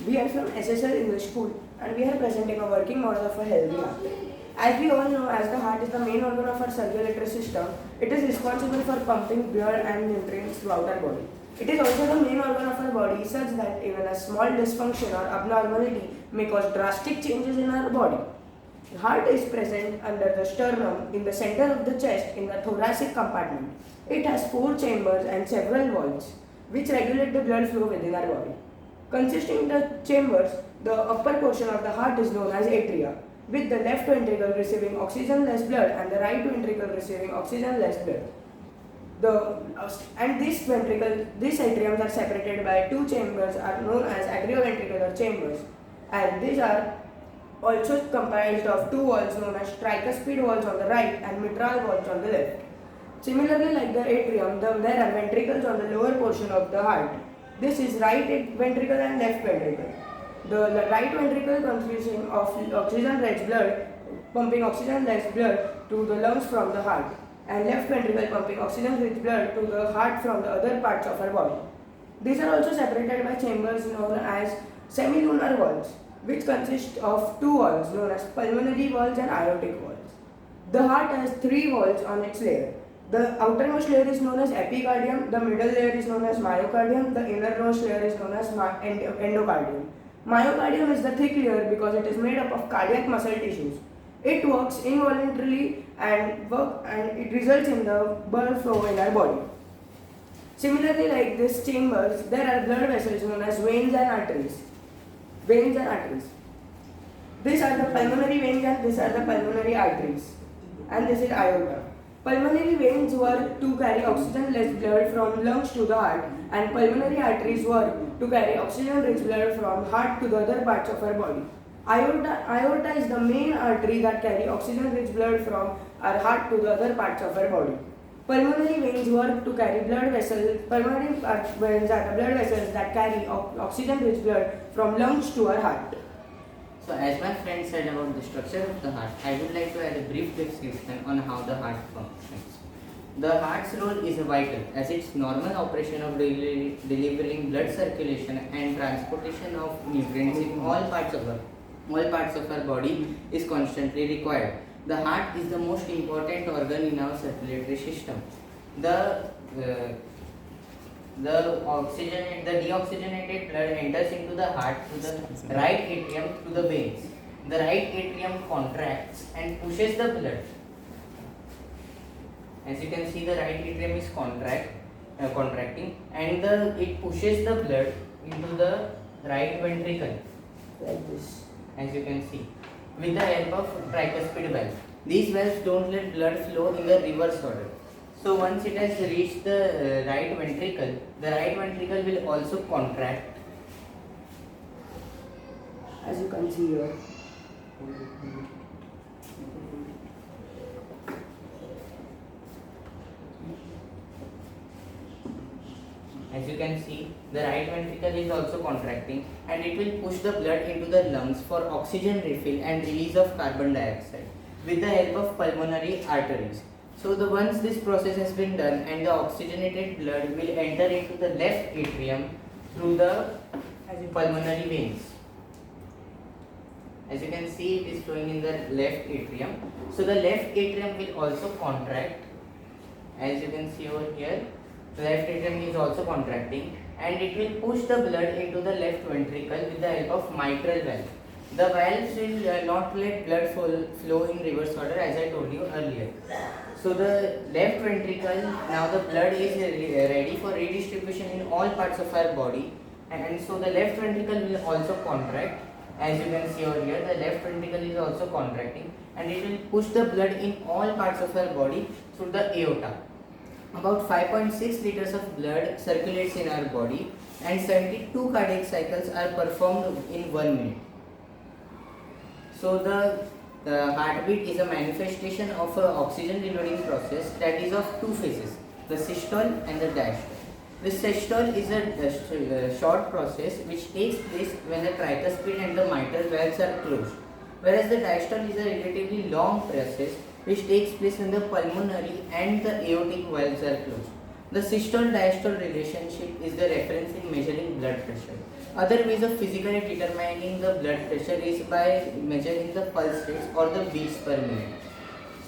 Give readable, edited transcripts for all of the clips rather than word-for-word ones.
We are from SSL English School and we are presenting a working model of a healthy heart. As we all know, as the heart is the main organ of our circulatory system, it is responsible for pumping blood and nutrients throughout our body. It is also the main organ of our body such that even a small dysfunction or abnormality may cause drastic changes in our body. The heart is present under the sternum in the center of the chest in the thoracic compartment. It has four chambers and several valves which regulate the blood flow within our body. Consisting the chambers, the upper portion of the heart is known as atria, with the left ventricle receiving oxygen-less blood and the right ventricle receiving oxygen-less blood. These atriums are separated by two chambers are known as atrioventricular chambers, and these are also comprised of two valves known as tricuspid valves on the right and mitral valves on the left. Similarly, like the atrium, there are ventricles on the lower portion of the heart. This is right ventricle and left ventricle. The right ventricle consisting of oxygen-rich blood, pumping oxygen-less blood to the lungs from the heart, and left ventricle pumping oxygen-rich blood to the heart from the other parts of our body. These are also separated by chambers known as semilunar valves, which consist of two valves known as pulmonary valves and aortic valves. The heart has three valves on its layer. The outermost layer is known as epicardium, the middle layer is known as myocardium, the innermost layer is known as endocardium. Myocardium is the thick layer because it is made up of cardiac muscle tissues. It works involuntarily and it results in the blood flow in our body. Similarly, like these chambers, there are blood vessels known as veins and arteries. Veins and arteries. These are the pulmonary veins and these are the pulmonary arteries. And this is aorta. Pulmonary veins were to carry oxygen-less blood from lungs to the heart, and pulmonary arteries were to carry oxygen-rich blood from heart to the other parts of our body. Aorta is the main artery that carry oxygen-rich blood from our heart to the other parts of our body. Pulmonary veins were to carry blood vessels. Pulmonary veins are the blood vessels that carry oxygen-rich blood from lungs to our heart. So as my friend said about the structure of the heart, I would like to add a brief description on how the heart functions. The heart's role is vital as its normal operation of delivering blood circulation and transportation of nutrients in all parts of our body is constantly required. The heart is the most important organ in our circulatory system. The deoxygenated blood enters into the heart to the right atrium to the veins. The right atrium contracts and pushes the blood. As you can see, the right atrium is contracting, and it pushes the blood into the right ventricle. Like this. As you can see, with the help of tricuspid valve. These valves don't let blood flow in the reverse order. So once it has reached the right ventricle, the right ventricle will also contract. As you can see here. As you can see, the right ventricle is also contracting, and it will push the blood into the lungs for oxygen refill and release of carbon dioxide with the help of pulmonary arteries. So once this process has been done, and the oxygenated blood will enter into the left atrium through the pulmonary veins. As you can see, it is flowing in the left atrium. So the left atrium will also contract. As you can see over here, the left atrium is also contracting, and it will push the blood into the left ventricle with the help of mitral valve. The valves will not let blood flow in reverse order, as I told you earlier. So the left ventricle, now the blood is ready for redistribution in all parts of our body, and so the left ventricle will also contract. As you can see over here, the left ventricle is also contracting, and it will push the blood in all parts of our body through the aorta. About 5.6 liters of blood circulates in our body, and 72 cardiac cycles are performed in 1 minute. So the heartbeat is a manifestation of an oxygen reloading process that is of two phases, the systole and the diastole. The systole is a short process which takes place when the tricuspid and the mitral valves are closed, whereas the diastole is a relatively long process which takes place when the pulmonary and the aortic valves are closed. The systole-diastole relationship is the reference in measuring blood pressure. Other ways of physically determining the blood pressure is by measuring the pulse rates or the beats per minute.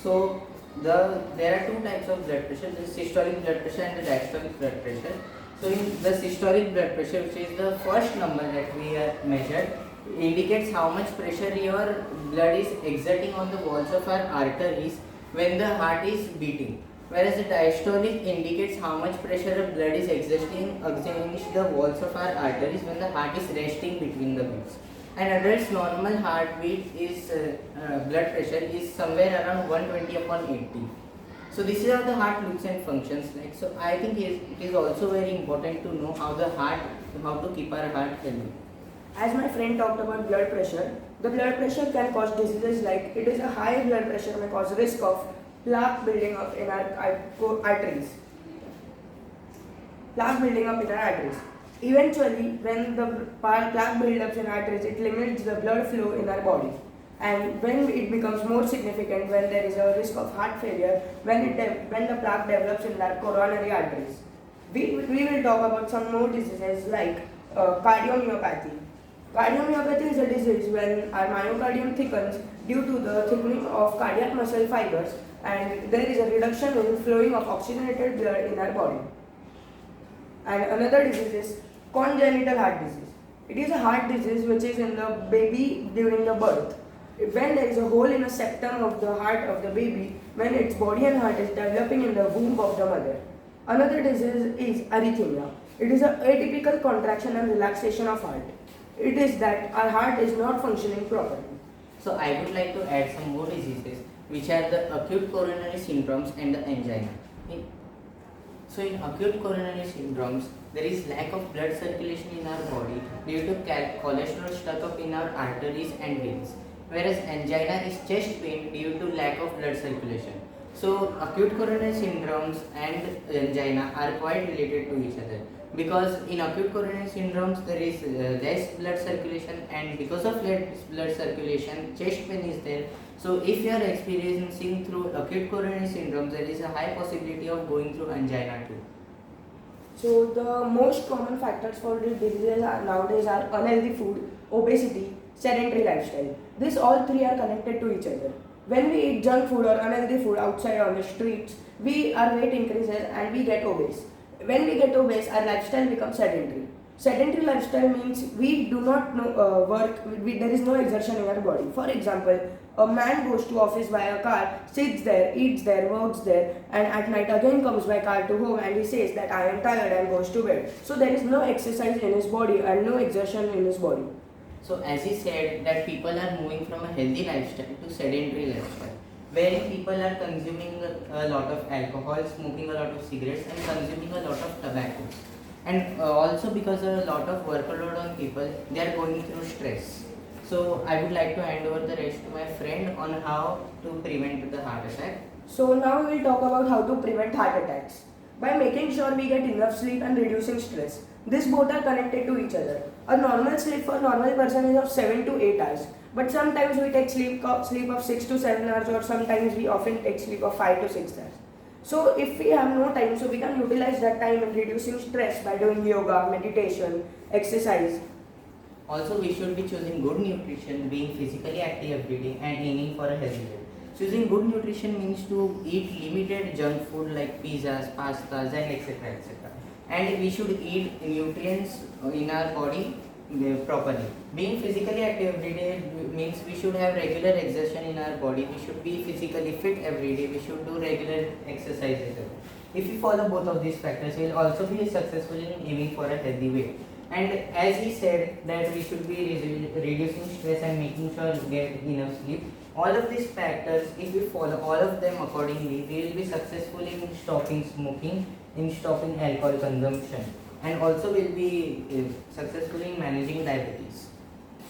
So there are two types of blood pressure: the systolic blood pressure and the diastolic blood pressure. So in the systolic blood pressure, which is the first number that we measured, indicates how much pressure your blood is exerting on the walls of our arteries when the heart is beating. Whereas the diastolic indicates how much pressure the blood is exerting against the walls of our arteries when the heart is resting between the beats. An adult's normal heartbeat is blood pressure is somewhere around 120 upon 80. So this is how the heart looks and functions like. So I think it is also very important to know how to keep our heart healthy. As my friend talked about blood pressure, the blood pressure can cause diseases like it is a high blood pressure may cause risk of plaque building up in our arteries. Plaque building up in our arteries. Eventually, when the plaque builds up in arteries, it limits the blood flow in our body. And when it becomes more significant, when there is a risk of heart failure, when the plaque develops in our coronary arteries. We will talk about some more diseases like cardiomyopathy. Cardiomyopathy is a disease when our myocardium thickens due to the thickening of cardiac muscle fibers, and there is a reduction in flowing of oxygenated blood in our body. And another disease is congenital heart disease. It is a heart disease which is in the baby during the birth. When there is a hole in a septum of the heart of the baby, when its body and heart is developing in the womb of the mother. Another disease is arrhythmia. It is an atypical contraction and relaxation of heart. It is that our heart is not functioning properly. So I would like to add some more diseases which are the acute coronary syndromes and the angina. So in acute coronary syndromes, there is lack of blood circulation in our body due to cholesterol stuck up in our arteries and veins. Whereas angina is chest pain due to lack of blood circulation. So acute coronary syndromes and angina are quite related to each other, because in acute coronary syndromes there is less blood circulation, and because of less blood circulation chest pain is there. So if you are experiencing through acute coronary syndrome, there is a high possibility of going through angina too. So the most common factors for these diseases nowadays are unhealthy food, obesity, sedentary lifestyle. These all three are connected to each other. When we eat junk food or unhealthy food outside on the streets, our weight increases and we get obese. When we get obese, our lifestyle becomes sedentary. Sedentary lifestyle means we do not work, there is no exertion in our body. For example, a man goes to office by a car, sits there, eats there, works there, and at night again comes by car to home and he says that I am tired and goes to bed. So there is no exercise in his body and no exertion in his body. So as he said that people are moving from a healthy lifestyle to sedentary lifestyle, wherein people are consuming a lot of alcohol, smoking a lot of cigarettes and consuming a lot of tobacco. And also because of a lot of workload on people, they are going through stress. So I would like to hand over the rest to my friend on how to prevent the heart attack. So now we will talk about how to prevent heart attacks. By making sure we get enough sleep and reducing stress. These both are connected to each other. A normal sleep for a normal person is of 7 to 8 hours. But sometimes we take sleep of 6 to 7 hours, or sometimes we often take sleep of 5 to 6 hours. So if we have no time, so we can utilize that time in reducing stress by doing yoga, meditation, exercise. Also, we should be choosing good nutrition, being physically active every day and aiming for a healthy weight. Choosing good nutrition means to eat limited junk food like pizzas, pastas and etc. And we should eat nutrients in our body properly. Being physically active every day means we should have regular exertion in our body. We should be physically fit every day. We should do regular exercises. If we follow both of these factors, we will also be successful in aiming for a healthy weight. And as he said that we should be reducing stress and making sure we get enough sleep. All of these factors, if we follow all of them accordingly, we will be successful in stopping smoking, in stopping alcohol consumption, and also will be successful in managing diabetes.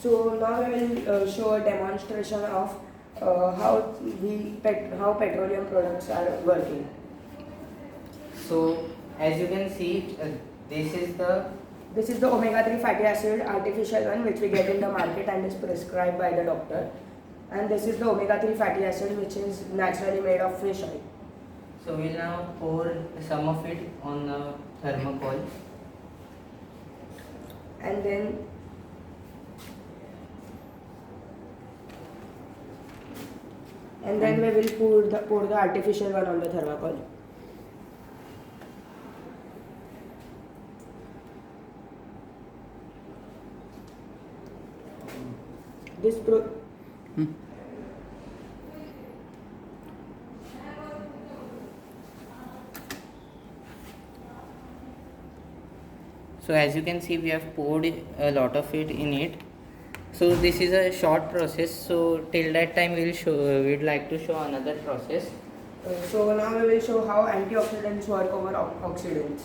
So now we will show a demonstration of how petroleum products are working. So as you can see, this is the omega-3 fatty acid, artificial one, which we get in the market and is prescribed by the doctor. And this is the omega-3 fatty acid, which is naturally made of fish oil. So we'll now pour some of it on the thermocol. and then we will pour the artificial one on the thermocol. This So as you can see, we have poured a lot of it in it. So this is a short process. So till that time, we'd like to show another process. So now we will show how antioxidants work over oxidants.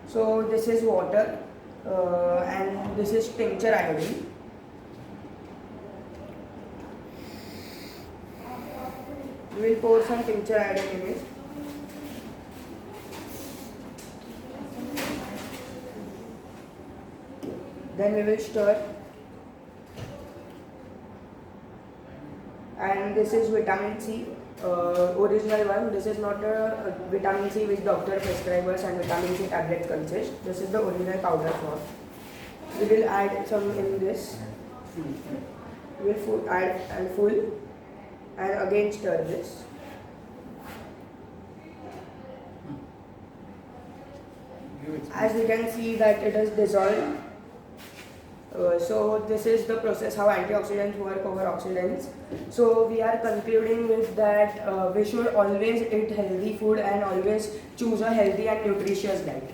So this is water and this is tincture iodine. We will pour some tincture iodine in it. Then we will stir. And this is vitamin C, original one. This is not a vitamin C which doctor prescribers and vitamin C tablet consist. This is the original powder form. We will add some in this. We will add and full and again stir this. As we can see that it is dissolved. So this is the process how antioxidants work over oxidants. So we are concluding with that we should always eat healthy food and always choose a healthy and nutritious diet.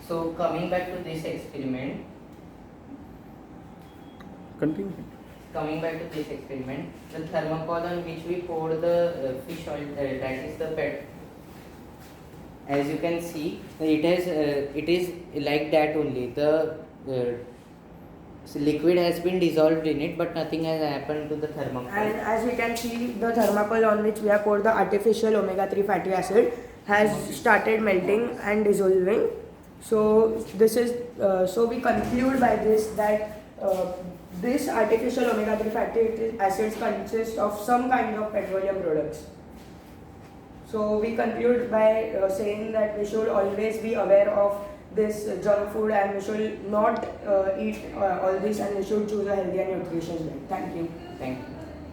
So coming back to this experiment. Continue. Coming back to this experiment, the thermocol on which we poured the fish oil, that is the PET. As you can see, it is like that only. The liquid has been dissolved in it, but nothing has happened to the thermocol. And as we can see, the thermocol on which we have poured the artificial omega-3 fatty acid has started melting and dissolving. So this is so we conclude by this that this artificial omega-3 fatty acids consist of some kind of petroleum products. So we conclude by saying that we should always be aware of this junk food and we should not eat all this and we should choose a healthy and nutritious diet. Thank you. Thank you.